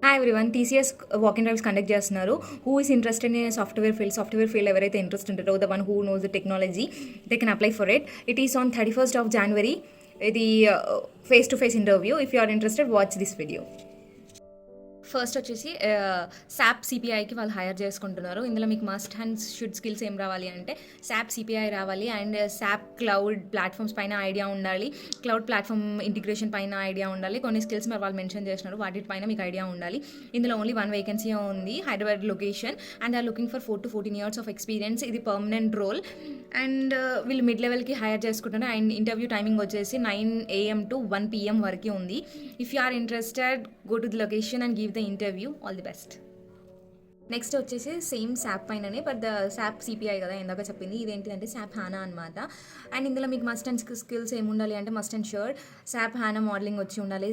Hi everyone. TCS walk in drives conduct చేస్తున్నారు. Who is interested in software field ఎవరైతే interest ఉంటారో, the one who knows the technology, they can apply for it. It is on 31st of January. ఇది face to face interview. If you are interested, watch this video. First వచ్చేసి SAP సిపిఐకి వాళ్ళు hire చేసుకుంటున్నారు. ఇందులో మీకు must and should skills ఏం రావాలి అంటే శాప్ సిపిఐ రావాలి, అండ్ శాప్ క్లౌడ్ ప్లాట్ఫామ్స్ పైన ఐడియా ఉండాలి, క్లౌడ్ ప్లాట్ఫామ్ ఇంటిగ్రేషన్ పైన ఐడియా ఉండాలి. కొన్ని స్కిల్స్ మరి వాళ్ళు మెన్షన్ చేసినారు, వాటిపైన మీకు ఐడియా ఉండాలి. ఇందులో ఓన్లీ 1 వేకెన్సీ ఉంది, Hyderabad location, and are looking for 4 to 14 years of experience. ఇది పర్మనెంట్ రోల్, అండ్ వీళ్ళు మిడ్ లెవెల్కి హైర్ చేసుకుంటున్నారు. అండ్ ఇంటర్వ్యూ టైమింగ్ వచ్చేసి 9 AM to 1 PM వరకు ఉంది. If you are interested, go to the location and give the interview. All the best. Next వచ్చేసి same SAP పైననే, but the SAP CPI కదా ఇందాక చెప్పింది, ఇదేంటిదంటే శాప్ హానా అనమాట. అండ్ ఇందులో మీకు మస్ట్ అండ్ స్కిల్స్ ఏమి ఉండాలి అంటే must and sure SAP HANA modelling వచ్చి ఉండాలి,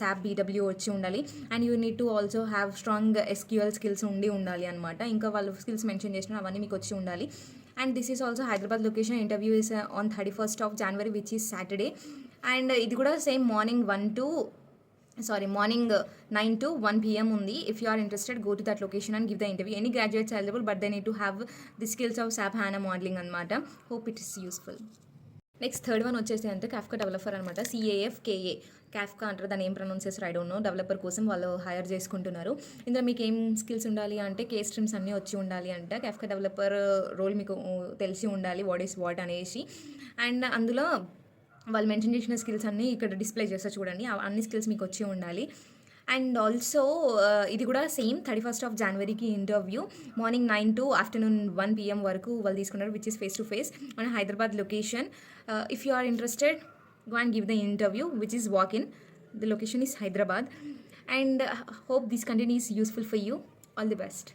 శాప్ బీడబ్ల్యూ వచ్చి ఉండాలి, and you need to also have strong SQL skills ఉండాలి అనమాట. ఇంకా వాళ్ళు స్కిల్స్ మెన్షన్ చేసిన అవన్నీ మీకు వచ్చి ఉండాలి. And this is also Hyderabad location. Interview is on 31st of January, which is Saturday. And ఇది కూడా సేమ్ మార్నింగ్ 9 to 1 PM ఉంది. If you are interested, go to that location and give the interview. Any graduates available, but they need to have the skills of SAP HANA modelling అనమాట. Hope it is useful. Next third one వచ్చేసి అంటే Kafka developer అనమాట. CAFKA Kafka అంటారు, దాన్ని ఏం pronounce చేస్తారు I don't know. Developer కోసం వాళ్ళు హైర్ చేసుకుంటున్నారు. ఇందులో మీకు ఏం స్కిల్స్ ఉండాలి అంటే స్ట్రీమ్స్ అన్నీ వచ్చి ఉండాలి అంట. కాఫ్కా డెవలపర్ రోల్ మీకు తెలిసి ఉండాలి, వాట్ అనేసి. అండ్ అందులో వాళ్ళు మెన్షన్ చేసిన స్కిల్స్ అన్నీ ఇక్కడ డిస్ప్లే చేస్తారు చూడండి, అన్ని స్కిల్స్ మీకు వచ్చి ఉండాలి. అండ్ ఆల్సో ఇది కూడా సేమ్ 31st of Januaryకి interview, morning 9 to afternoon 1 PM వరకు వాళ్ళు తీసుకున్నారు, which is face to face మన Hyderabad location. If you are interested, go and give the interview, which is walk-in. The location is Hyderabad. And hope this content is useful for you. All the best.